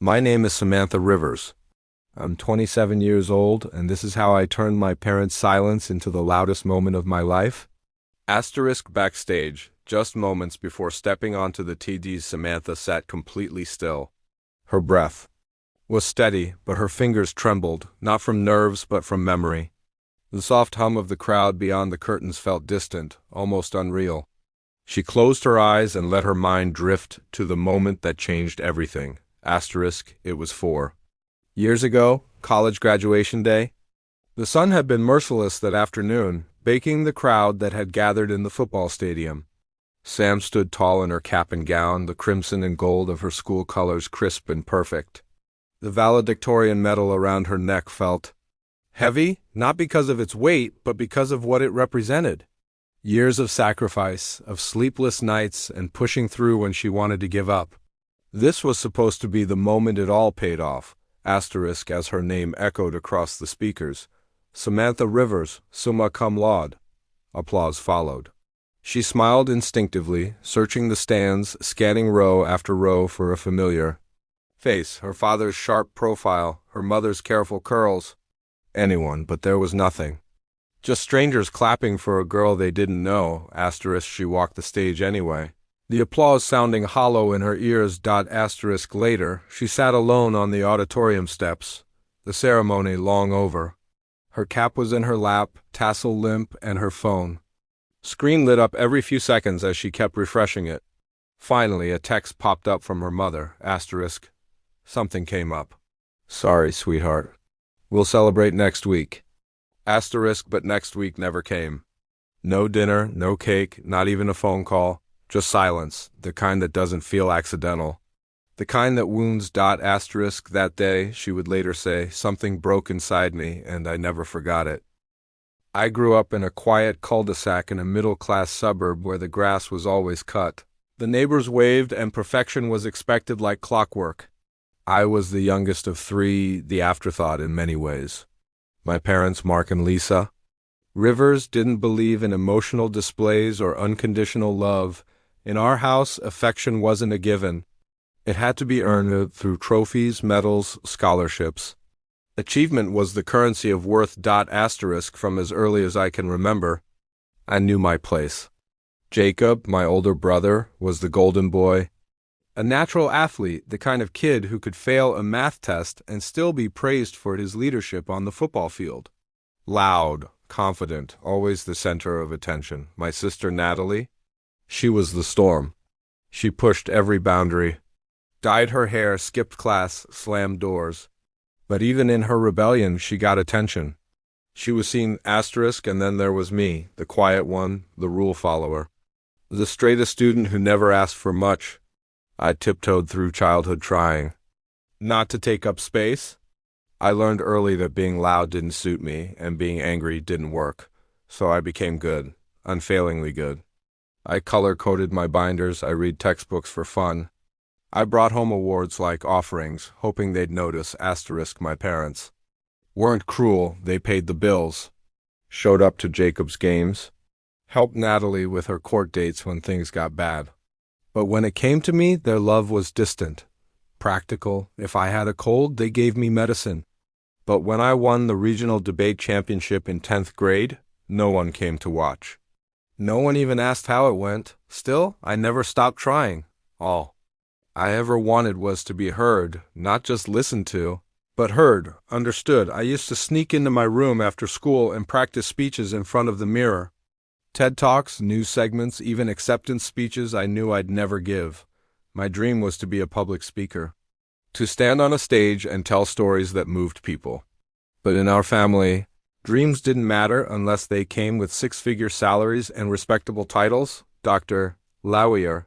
My name is Samantha Rivers. I'm 27 years old, and this is how I turned my parents' silence into the loudest moment of my life. Asterisk backstage, just moments before stepping onto the TD, Samantha sat completely still. Her breath was steady, but her fingers trembled, not from nerves but from memory. The soft hum of the crowd beyond the curtains felt distant, almost unreal. She closed her eyes and let her mind drift to the moment that changed everything. Asterisk, it was 4 years ago, college graduation day. The sun had been merciless that afternoon, baking the crowd that had gathered in the football stadium. Sam stood tall in her cap and gown, the crimson and gold of her school colors crisp and perfect. The valedictorian medal around her neck felt heavy, not because of its weight, but because of what it represented. Years of sacrifice, of sleepless nights, and pushing through when she wanted to give up. This was supposed to be the moment it all paid off. Asterisk as her name echoed across the speakers. Samantha Rivers, summa cum laude. Applause followed. She smiled instinctively, searching the stands, scanning row after row for a familiar face, her father's sharp profile, her mother's careful curls. Anyone, but there was nothing. Just strangers clapping for a girl they didn't know. Asterisk she walked the stage anyway. The applause sounding hollow in her ears. Asterisk later, she sat alone on the auditorium steps, the ceremony long over. Her cap was in her lap, tassel limp, and her phone. Screen lit up every few seconds as she kept refreshing it. Finally, a text popped up from her mother. Asterisk. Something came up. Sorry, sweetheart. We'll celebrate next week. Asterisk, but next week never came. No dinner, no cake, not even a phone call. Just silence, the kind that doesn't feel accidental. The kind that wounds. Asterisk that day, she would later say, something broke inside me, and I never forgot it. I grew up in a quiet cul-de-sac in a middle-class suburb where the grass was always cut. The neighbors waved, and perfection was expected like clockwork. I was the youngest of 3, the afterthought in many ways. My parents, Mark and Lisa Rivers, didn't believe in emotional displays or unconditional love. In our house, affection wasn't a given. It had to be earned through trophies, medals, scholarships. Achievement was the currency of worth. Asterisk from as early as I can remember. I knew my place. Jacob, my older brother, was the golden boy. A natural athlete, the kind of kid who could fail a math test and still be praised for his leadership on the football field. Loud, confident, always the center of attention. My sister Natalie, she was the storm. She pushed every boundary, dyed her hair, skipped class, slammed doors. But even in her rebellion, she got attention. She was seen. Asterisk, and then there was me, the quiet one, the rule follower. The straightest student who never asked for much. I tiptoed through childhood trying not to take up space. I learned early that being loud didn't suit me, and being angry didn't work. So I became good, unfailingly good. I color-coded my binders, I read textbooks for fun. I brought home awards like offerings, hoping they'd notice. Asterisk my parents weren't cruel, they paid the bills. Showed up to Jacob's games. Helped Natalie with her court dates when things got bad. But when it came to me, their love was distant. Practical. If I had a cold, they gave me medicine. But when I won the regional debate championship in 10th grade, no one came to watch. No one even asked how it went. Still, I never stopped trying. All I ever wanted was to be heard, not just listened to, but heard, understood. I used to sneak into my room after school and practice speeches in front of the mirror. TED Talks, news segments, even acceptance speeches I knew I'd never give. My dream was to be a public speaker, to stand on a stage and tell stories that moved people. But in our family, dreams didn't matter unless they came with 6-figure salaries and respectable titles. Doctor, lawyer,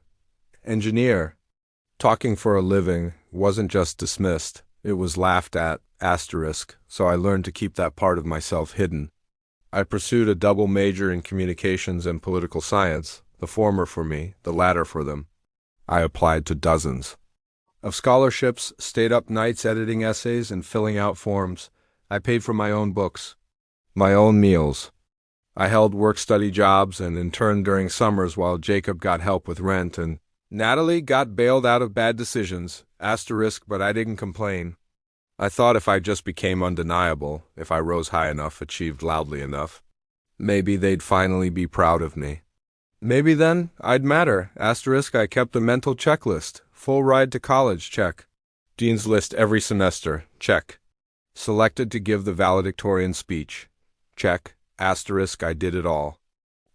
engineer. Talking for a living wasn't just dismissed, it was laughed at. Asterisk, so I learned to keep that part of myself hidden. I pursued a double major in communications and political science, the former for me, the latter for them. I applied to dozens of scholarships, stayed up nights editing essays and filling out forms. I paid for my own books, my own meals. I held work-study jobs and interned during summers while Jacob got help with rent and Natalie got bailed out of bad decisions, asterisk, but I didn't complain. I thought if I just became undeniable, if I rose high enough, achieved loudly enough, maybe they'd finally be proud of me. Maybe then I'd matter, asterisk. I kept a mental checklist. Full ride to college, check. Dean's list every semester, check. Selected to give the valedictorian speech, check, asterisk. I did it all.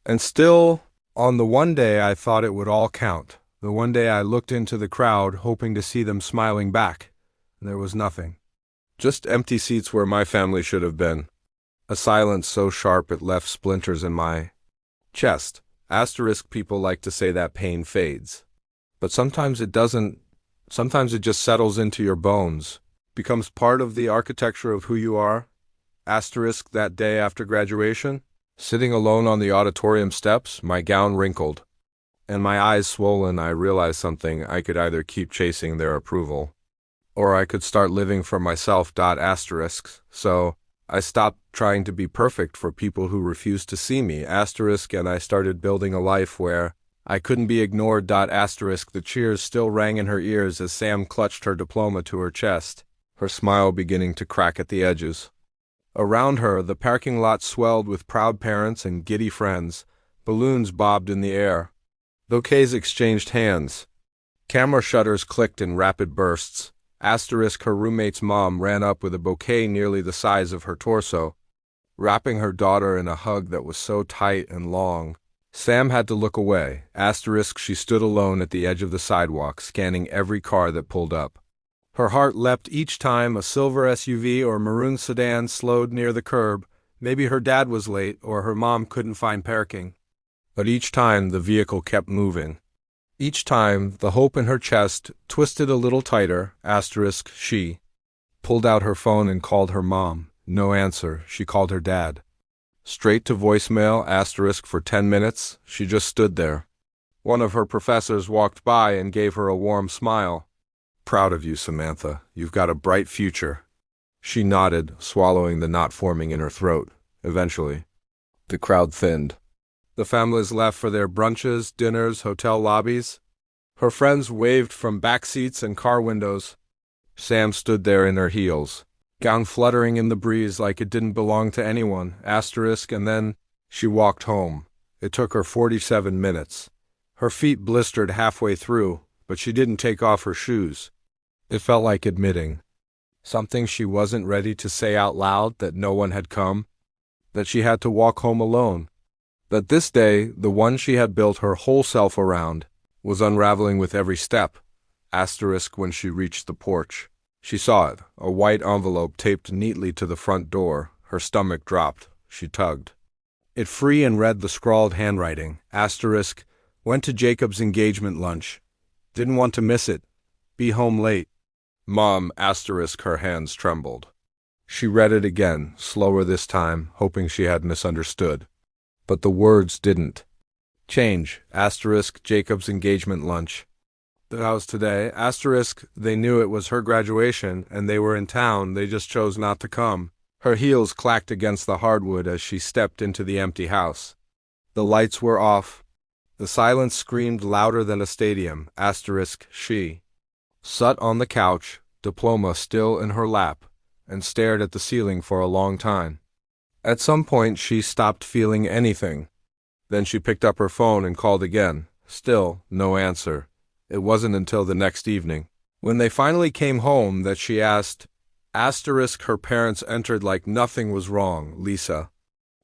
And still, on the one day I thought it would all count, the one day I looked into the crowd hoping to see them smiling back, there was nothing. Just empty seats where my family should have been. A silence so sharp it left splinters in my chest. Asterisk. People like to say that pain fades. But sometimes it doesn't. Sometimes it just settles into your bones, becomes part of the architecture of who you are. Asterisk. That day after graduation, sitting alone on the auditorium steps, my gown wrinkled, and my eyes swollen, I realized something. I could either keep chasing their approval, or I could start living for myself. Asterisk. So I stopped trying to be perfect for people who refused to see me. Asterisk. And I started building a life where I couldn't be ignored. Asterisk. The cheers still rang in her ears as Sam clutched her diploma to her chest, her smile beginning to crack at the edges. Around her, the parking lot swelled with proud parents and giddy friends. Balloons bobbed in the air. Bouquets exchanged hands. Camera shutters clicked in rapid bursts. Asterisk. Her roommate's mom ran up with a bouquet nearly the size of her torso, wrapping her daughter in a hug that was so tight and long, Sam had to look away. Asterisk. She stood alone at the edge of the sidewalk, scanning every car that pulled up. Her heart leapt each time a silver SUV or maroon sedan slowed near the curb. Maybe her dad was late or her mom couldn't find parking. But each time the vehicle kept moving. Each time the hope in her chest twisted a little tighter. Asterisk. She pulled out her phone and called her mom. No answer. She called her dad. Straight to voicemail. Asterisk. For 10 minutes, she just stood there. One of her professors walked by and gave her a warm smile. Proud of you, Samantha. You've got a bright future. She nodded, swallowing the knot forming in her throat. Eventually, the crowd thinned. The families left for their brunches, dinners, hotel lobbies. Her friends waved from back seats and car windows. Sam stood there in her heels, gown fluttering in the breeze like it didn't belong to anyone. Asterisk. And then she walked home. It took her 47 minutes. Her feet blistered halfway through, but she didn't take off her shoes. It felt like admitting something she wasn't ready to say out loud, that no one had come, that she had to walk home alone, that this day, the one she had built her whole self around, was unraveling with every step. Asterisk. When she reached the porch, she saw it, a white envelope taped neatly to the front door. Her stomach dropped. She tugged it free and read the scrawled handwriting. Asterisk. Went to Jacob's engagement lunch. Didn't want to miss it. Be home late. Mom. Asterisk. Her hands trembled. She read it again, slower this time, hoping she had misunderstood. But the words didn't change. Asterisk. Jacob's engagement lunch. The house today. Asterisk. They knew it was her graduation, and they were in town. They just chose not to come. Her heels clacked against the hardwood as she stepped into the empty house. The lights were off. The silence screamed louder than a stadium. Asterisk. She sat on the couch, diploma still in her lap, and stared at the ceiling for a long time. At some point she stopped feeling anything. Then she picked up her phone and called again. Still no answer. It wasn't until the next evening, when they finally came home, that she asked. Asterisk. Her parents entered like nothing was wrong. Lisa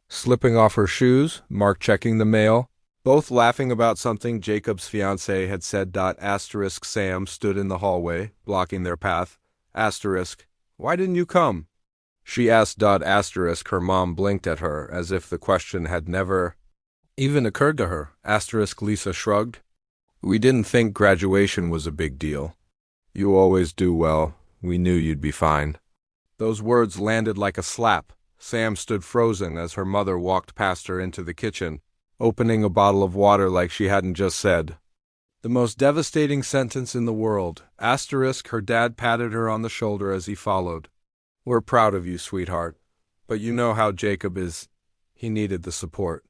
slipping off her shoes, Mark checking the mail, both laughing about something Jacob's fiancée had said. Asterisk. Sam stood in the hallway, blocking their path. Asterisk. Why didn't you come? She asked. Asterisk. Her mom blinked at her, as if the question had never even occurred to her. Asterisk. Lisa shrugged. We didn't think graduation was a big deal. You always do well. We knew you'd be fine. Those words landed like a slap. Sam stood frozen as her mother walked past her into the kitchen, opening a bottle of water like she hadn't just said the most devastating sentence in the world. Asterisk. Her dad patted her on the shoulder as he followed. We're proud of you, sweetheart. But you know how Jacob is. He needed the support.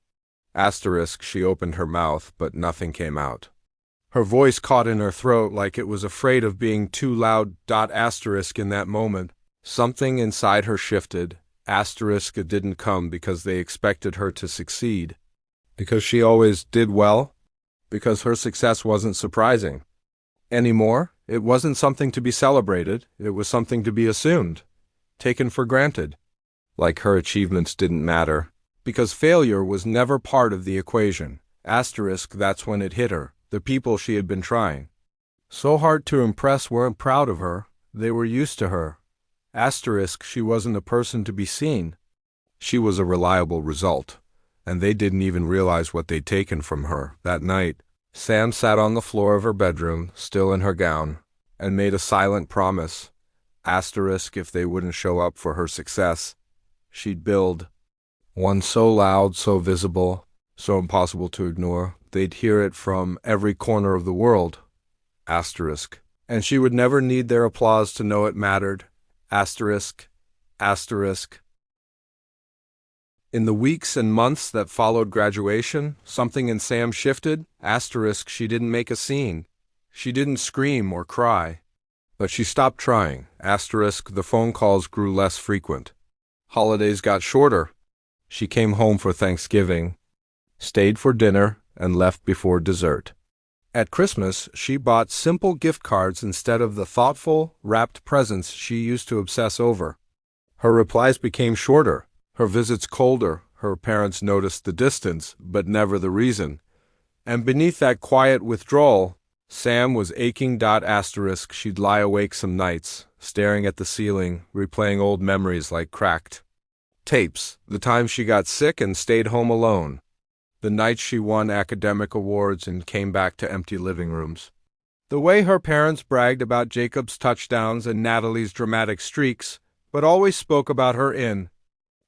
Asterisk. She opened her mouth, but nothing came out. Her voice caught in her throat like it was afraid of being too loud. Asterisk in that moment, something inside her shifted. Asterisk it didn't come because they expected her to succeed. Because she always did well. Because her success wasn't surprising. Anymore, it wasn't something to be celebrated, it was something to be assumed. Taken for granted. Like her achievements didn't matter. Because failure was never part of the equation. Asterisk that's when it hit her. The people she had been trying so hard to impress weren't proud of her, they were used to her. Asterisk she wasn't a person to be seen. She was a reliable result, and they didn't even realize what they'd taken from her. That night, Sam sat on the floor of her bedroom, still in her gown, and made a silent promise. Asterisk if they wouldn't show up for her success, she'd build one so loud, so visible, so impossible to ignore, they'd hear it from every corner of the world. Asterisk. And she would never need their applause to know it mattered. Asterisk. Asterisk. In the weeks and months that followed graduation, something in Sam shifted. Asterisk she didn't make a scene. She didn't scream or cry. But she stopped trying. Asterisk the phone calls grew less frequent. Holidays got shorter. She came home for Thanksgiving, stayed for dinner, and left before dessert. At Christmas, she bought simple gift cards instead of the thoughtful, wrapped presents she used to obsess over. Her replies became shorter, her visits colder. Her parents noticed the distance, but never the reason. And beneath that quiet withdrawal, Sam was aching. Asterisk she'd lie awake some nights, staring at the ceiling, replaying old memories like cracked tapes. The times she got sick and stayed home alone. The nights she won academic awards and came back to empty living rooms. The way her parents bragged about Jacob's touchdowns and Natalie's dramatic streaks, but always spoke about her in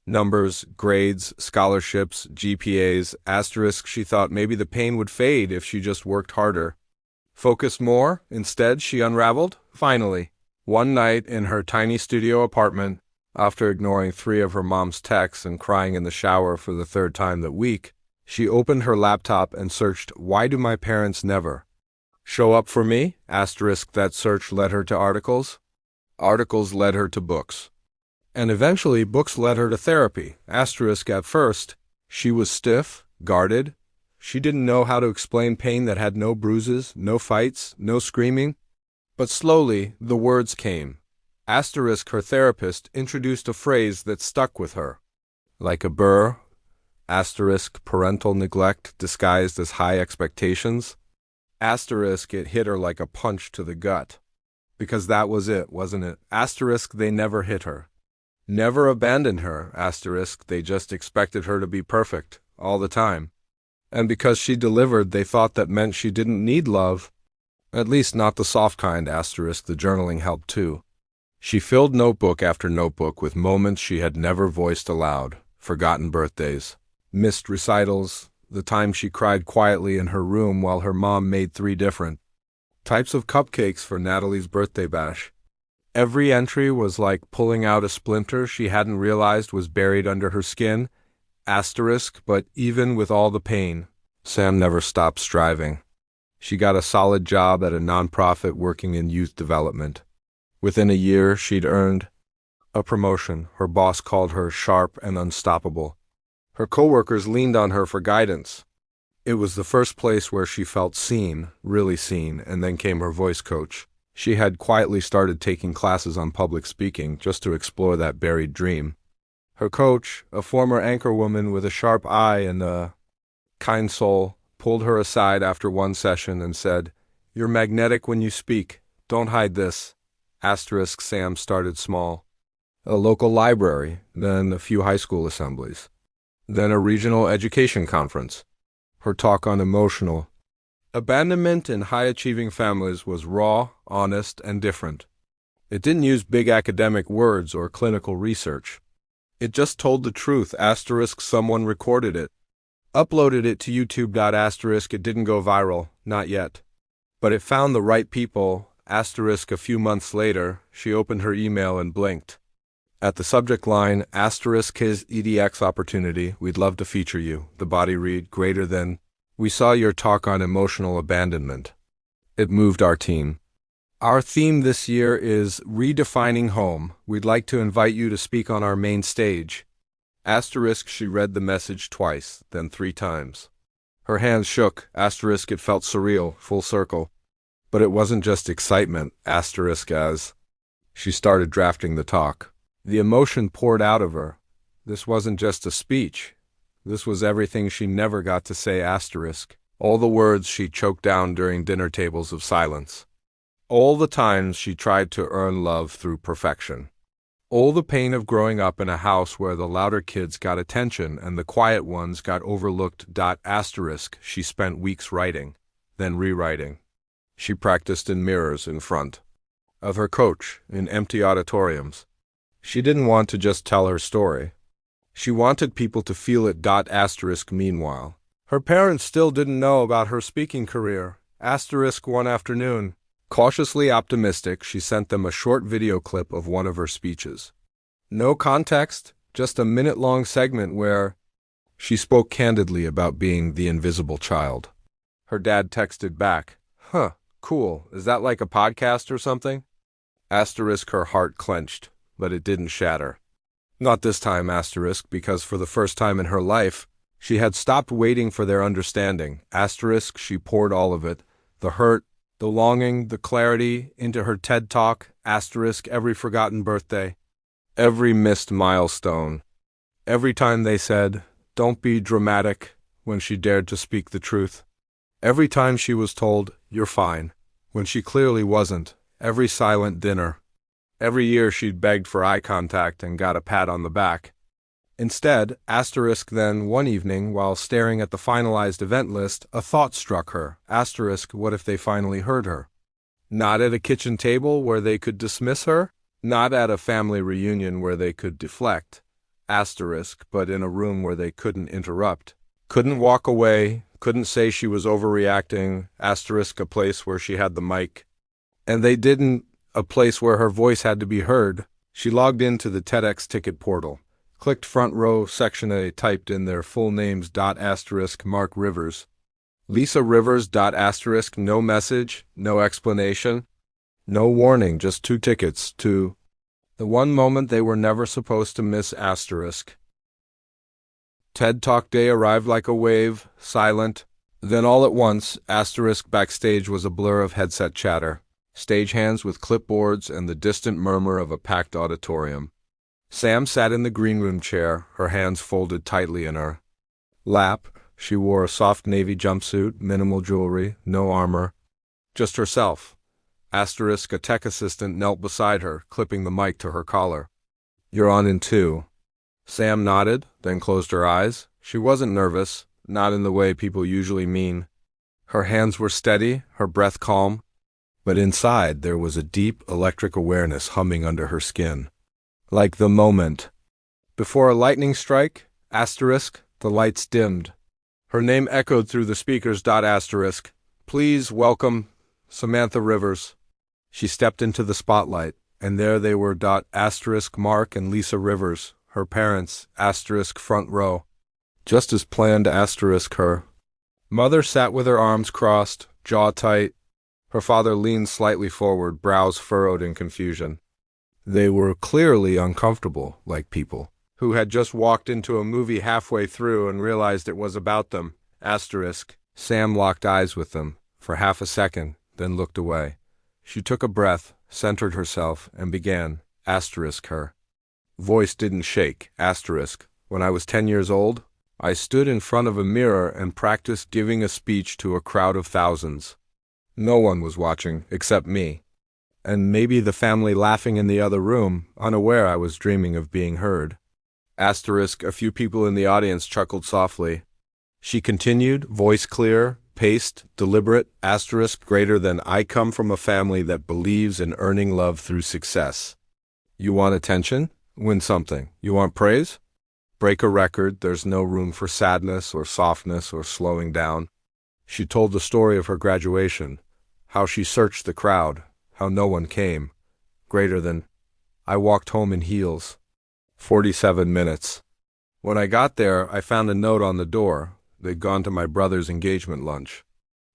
numbers, grades, scholarships, GPAs. Asterisk she thought maybe the pain would fade if she just worked harder. Focused more. Instead, she unraveled. Finally, one night in her tiny studio apartment, after ignoring 3 of her mom's texts and crying in the shower for the 3rd time that week, she opened her laptop and searched, "Why do my parents never show up for me?" Asterisk that search led her to articles. Articles led her to books. And eventually books led her to therapy. Asterisk at first, she was stiff, guarded. She didn't know how to explain pain that had no bruises, no fights, no screaming. But slowly, the words came. Asterisk her therapist introduced a phrase that stuck with her. Like a burr. Asterisk parental neglect disguised as high expectations. Asterisk it hit her like a punch to the gut. Because that was it, wasn't it? Asterisk they never hit her. Never abandoned her. Asterisk they just expected her to be perfect, all the time. And because she delivered, they thought that meant she didn't need love. At least not the soft kind. Asterisk the journaling helped too. She filled notebook after notebook with moments she had never voiced aloud. Forgotten birthdays. Missed recitals, the time she cried quietly in her room while her mom made 3 different types of cupcakes for Natalie's birthday bash. Every entry was like pulling out a splinter she hadn't realized was buried under her skin. Asterisk, but even with all the pain, Sam never stopped striving. She got a solid job at a nonprofit working in youth development. Within a year, she'd earned a promotion. Her boss called her sharp and unstoppable. Her coworkers leaned on her for guidance. It was the first place where she felt seen, really seen, and then came her voice coach. She had quietly started taking classes on public speaking just to explore that buried dream. Her coach, a former anchorwoman with a sharp eye and a kind soul, pulled her aside after one session and said, "You're magnetic when you speak. Don't hide this." Asterisk Sam started small. A local library, then a few high school assemblies. Then a regional education conference. Her talk on emotional abandonment in high-achieving families was raw, honest, and different. It didn't use big academic words or clinical research. It just told the truth. Asterisk someone recorded it. Uploaded it to YouTube. Asterisk it didn't go viral, not yet. But it found the right people. Asterisk a few months later, she opened her email and blinked. At the subject line, asterisk his EDX opportunity, we'd love to feature you. The body read, greater than, we saw your talk on emotional abandonment. It moved our team. Our theme this year is redefining home. We'd like to invite you to speak on our main stage. Asterisk, she read the message twice, then 3 times. Her hands shook. Asterisk, it felt surreal, full circle. But it wasn't just excitement. Asterisk, as she started drafting the talk. The emotion poured out of her. This wasn't just a speech. This was everything she never got to say. Asterisk. All the words she choked down during dinner tables of silence. All the times she tried to earn love through perfection. All the pain of growing up in a house where the louder kids got attention and the quiet ones got overlooked. Asterisk, she spent weeks writing, then rewriting. She practiced in mirrors in front of her coach, in empty auditoriums. She didn't want to just tell her story. She wanted people to feel it. Asterisk, meanwhile, her parents still didn't know about her speaking career. Asterisk, one afternoon, cautiously optimistic, she sent them a short video clip of one of her speeches. No context, just a minute-long segment where she spoke candidly about being the invisible child. Her dad texted back, "Huh, cool. Is that like a podcast or something?" Asterisk, her heart clenched, but it didn't shatter. Not this time. Asterisk, because for the first time in her life, she had stopped waiting for their understanding. Asterisk, she poured all of it, the hurt, the longing, the clarity, into her TED Talk. Asterisk, every forgotten birthday, every missed milestone, every time they said, "Don't be dramatic," when she dared to speak the truth. Every time she was told, "You're fine," when she clearly wasn't. Every silent dinner. Every year she'd begged for eye contact and got a pat on the back. Instead, asterisk, then, one evening, while staring at the finalized event list, a thought struck her. Asterisk, what if they finally heard her? Not at a kitchen table where they could dismiss her? Not at a family reunion where they could deflect? Asterisk, but in a room where they couldn't interrupt. Couldn't walk away, couldn't say she was overreacting. Asterisk, a place where she had the mic. And they didn't. A place where her voice had to be heard. She logged into the TEDx ticket portal. Clicked front row, section A, typed in their full names. Asterisk, Mark Rivers. Lisa Rivers. Asterisk, no message, no explanation, no warning, just 2 tickets to the one moment they were never supposed to miss. Asterisk. TED Talk Day arrived like a wave, silent. Then all at once, asterisk, backstage was a blur of headset chatter, stagehands with clipboards, and the distant murmur of a packed auditorium. Sam sat in the green room chair, her hands folded tightly in her lap. She wore a soft navy jumpsuit, minimal jewelry, no armor, just herself. Asterisk, a tech assistant knelt beside her, clipping the mic to her collar. "You're on in 2. Sam nodded, then closed her eyes. She wasn't nervous, not in the way people usually mean. Her hands were steady, her breath calm. But inside there was a deep electric awareness humming under her skin. Like the moment before a lightning strike, asterisk, the lights dimmed. Her name echoed through the speakers. Asterisk, please welcome Samantha Rivers. She stepped into the spotlight, and there they were. Asterisk, Mark and Lisa Rivers, her parents. Asterisk, front row. Just as planned. Asterisk, her mother sat with her arms crossed, jaw tight. Her father leaned slightly forward, brows furrowed in confusion. They were clearly uncomfortable, like people who had just walked into a movie halfway through and realized it was about them. Asterisk. Sam locked eyes with them for half a second, then looked away. She took a breath, centered herself, and began. Asterisk, her voice didn't shake. Asterisk. When I was 10 years old, I stood in front of a mirror and practiced giving a speech to a crowd of thousands. No one was watching, except me. And maybe the family laughing in the other room, unaware I was dreaming of being heard. Asterisk, a few people in the audience chuckled softly. She continued, voice clear, paced, deliberate. Asterisk, greater than, I come from a family that believes in earning love through success. You want attention? Win something. You want praise? Break a record. There's no room for sadness or softness or slowing down. She told the story of her graduation, how she searched the crowd, how no one came. Greater than, I walked home in heels. 47 minutes. When I got there, I found a note on the door. They'd gone to my brother's engagement lunch.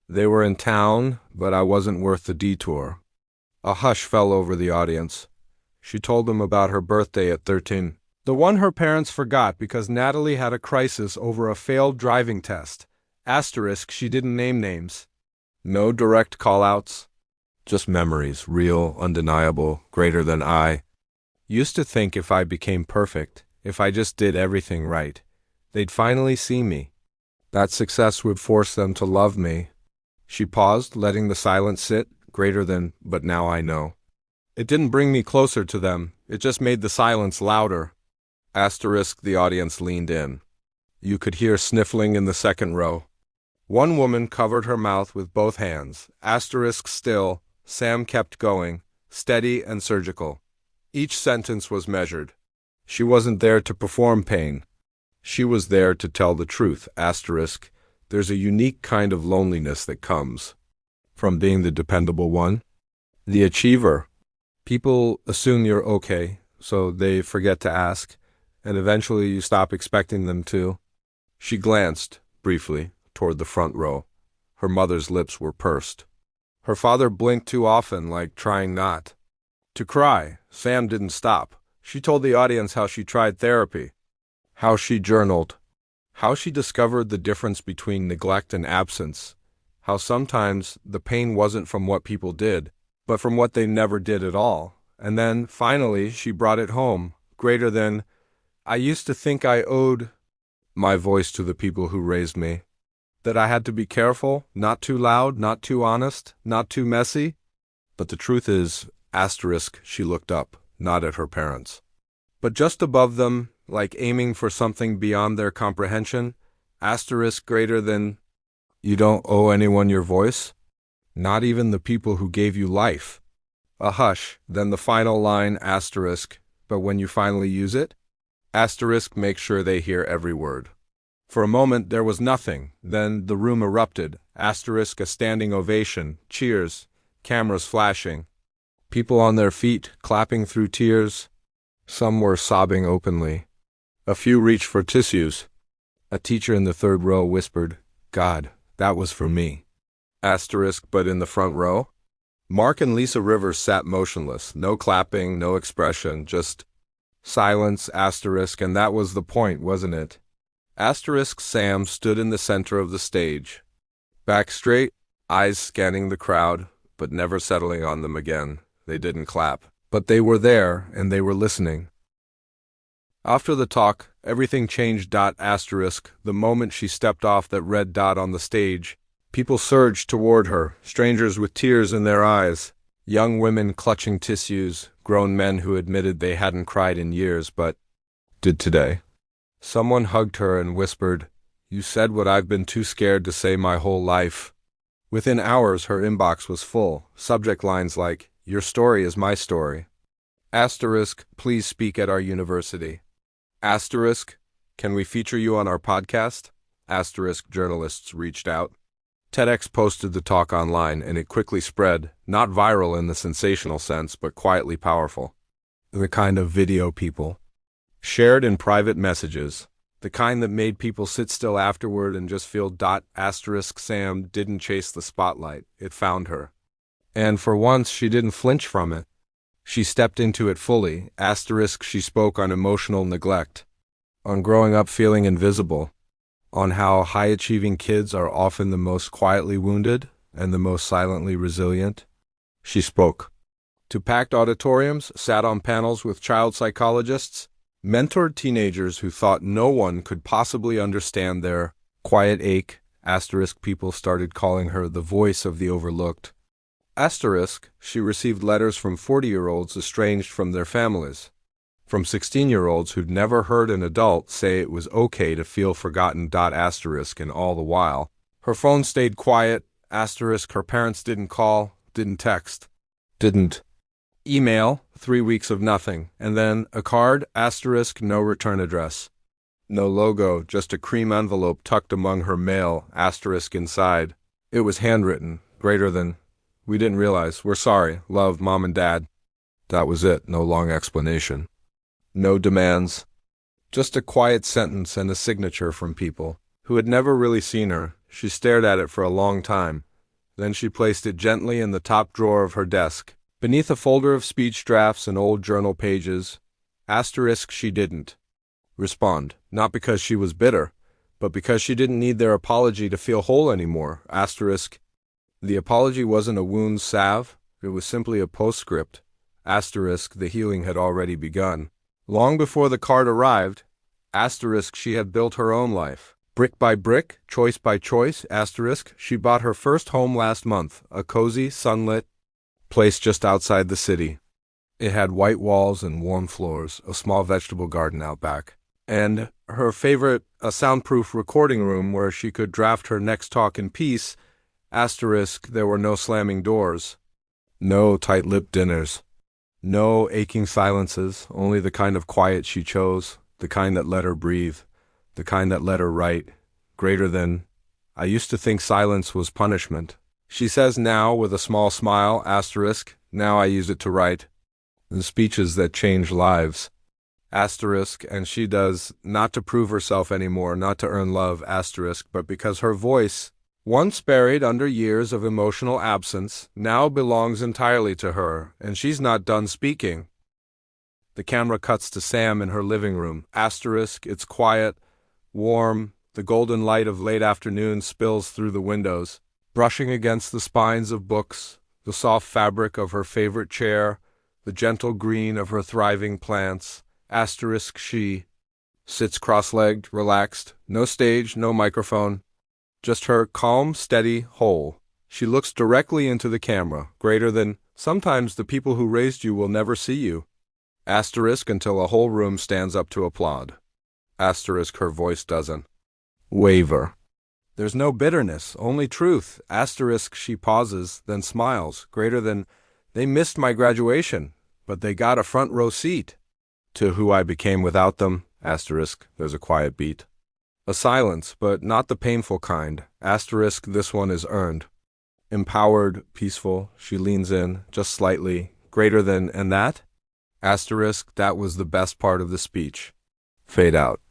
They were in town, but I wasn't worth the detour. A hush fell over the audience. She told them about her birthday at 13. The one her parents forgot because Natalie had a crisis over a failed driving test. Asterisk, she didn't name names. No direct call-outs. Just memories, real, undeniable, greater than I. Used to think if I became perfect, if I just did everything right, they'd finally see me. That success would force them to love me. She paused, letting the silence sit, greater than, but now I know. It didn't bring me closer to them, it just made the silence louder. Asterisk, the audience leaned in. You could hear sniffling in the second row. One woman covered her mouth with both hands. Asterisk still, Sam kept going, steady and surgical. Each sentence was measured. She wasn't there to perform pain. She was there to tell the truth. Asterisk, there's a unique kind of loneliness that comes from being the dependable one, the achiever. People assume you're okay, so they forget to ask, and eventually you stop expecting them to. She glanced, briefly, toward the front row. Her mother's lips were pursed. Her father blinked too often, like trying not to cry. Sam didn't stop. She told the audience how she tried therapy, how she journaled, how she discovered the difference between neglect and absence, how sometimes the pain wasn't from what people did, but from what they never did at all. And then, finally, she brought it home, greater than, I used to think I owed my voice to the people who raised me, that I had to be careful, not too loud, not too honest, not too messy. But the truth is, asterisk, she looked up, not at her parents, but just above them, like aiming for something beyond their comprehension. Asterisk, greater than, you don't owe anyone your voice, not even the people who gave you life. A hush, then the final line, asterisk, but when you finally use it, asterisk, make sure they hear every word. For a moment there was nothing, then the room erupted, asterisk, a standing ovation, cheers, cameras flashing, people on their feet, clapping through tears. Some were sobbing openly. A few reached for tissues. A teacher in the third row whispered, God, that was for me. Asterisk, but in the front row? Mark and Lisa Rivers sat motionless, no clapping, no expression, just silence, asterisk, and that was the point, wasn't it? Asterisk, Sam stood in the center of the stage. Back straight, eyes scanning the crowd, but never settling on them again. They didn't clap. But they were there, and they were listening. After the talk, everything changed. Asterisk, the moment she stepped off that red dot on the stage, people surged toward her, strangers with tears in their eyes, young women clutching tissues, grown men who admitted they hadn't cried in years but did today. Someone hugged her and whispered, You said what I've been too scared to say my whole life. Within hours, her inbox was full, subject lines like, Your story is my story. Asterisk, please speak at our university. Asterisk, can we feature you on our podcast? Asterisk, journalists reached out. TEDx posted the talk online, and it quickly spread, not viral in the sensational sense, but quietly powerful. The kind of video people shared in private messages, the kind that made people sit still afterward and just feel. Asterisk, Sam didn't chase the spotlight, it found her. And for once, she didn't flinch from it. She stepped into it fully. Asterisk, she spoke on emotional neglect, on growing up feeling invisible, on how high-achieving kids are often the most quietly wounded and the most silently resilient. She spoke to packed auditoriums, sat on panels with child psychologists, mentored teenagers who thought no one could possibly understand their quiet ache. Asterisk, people started calling her the voice of the overlooked. Asterisk, she received letters from 40-year-olds estranged from their families, from 16-year-olds who'd never heard an adult say it was okay to feel forgotten. Asterisk, and all the while, her phone stayed quiet. Asterisk, her parents didn't call, didn't text, didn't email. 3 weeks of nothing, and then a card. Asterisk, no return address, no logo, just a cream envelope tucked among her mail. Asterisk, inside, it was handwritten, greater than, We didn't realize, we're sorry, love, Mom and Dad. That was it, no long explanation. No demands. Just a quiet sentence and a signature from people who had never really seen her. She stared at it for a long time, Then she placed it gently in the top drawer of her desk, beneath a folder of speech drafts and old journal pages. Asterisk she didn't respond, not because she was bitter, but because she didn't need their apology to feel whole anymore. Asterisk. The apology wasn't a wound salve, it was simply a postscript. Asterisk, the healing had already begun. Long before the card arrived, asterisk, she had built her own life. Brick by brick, choice by choice, asterisk, she bought her first home last month, a cozy, sunlit place just outside the city. It had white walls and warm floors, a small vegetable garden out back, and her favorite, a soundproof recording room where she could draft her next talk in peace. Asterisk, there were no slamming doors, no tight-lipped dinners, no aching silences, only the kind of quiet she chose, the kind that let her breathe, the kind that let her write, greater than, I used to think silence was punishment. She says now with a small smile, asterisk, now I use it to write, the speeches that change lives. Asterisk, and she does, not to prove herself anymore, not to earn love, asterisk, but because her voice, once buried under years of emotional absence, now belongs entirely to her, and she's not done speaking. The camera cuts to Sam in her living room. Asterisk, it's quiet, warm, the golden light of late afternoon spills through the windows, brushing against the spines of books, the soft fabric of her favorite chair, the gentle green of her thriving plants. Asterisk, she sits cross-legged, relaxed, no stage, no microphone, just her calm, steady whole. She looks directly into the camera, greater than, sometimes the people who raised you will never see you. Asterisk, until a whole room stands up to applaud. Asterisk, her voice doesn't waver. There's no bitterness, only truth. Asterisk, she pauses, then smiles, greater than, they missed my graduation, but they got a front row seat. To who I became without them. Asterisk, there's a quiet beat. A silence, but not the painful kind. Asterisk, this one is earned. Empowered, peaceful, she leans in, just slightly, greater than, and that? Asterisk, that was the best part of the speech. Fade out.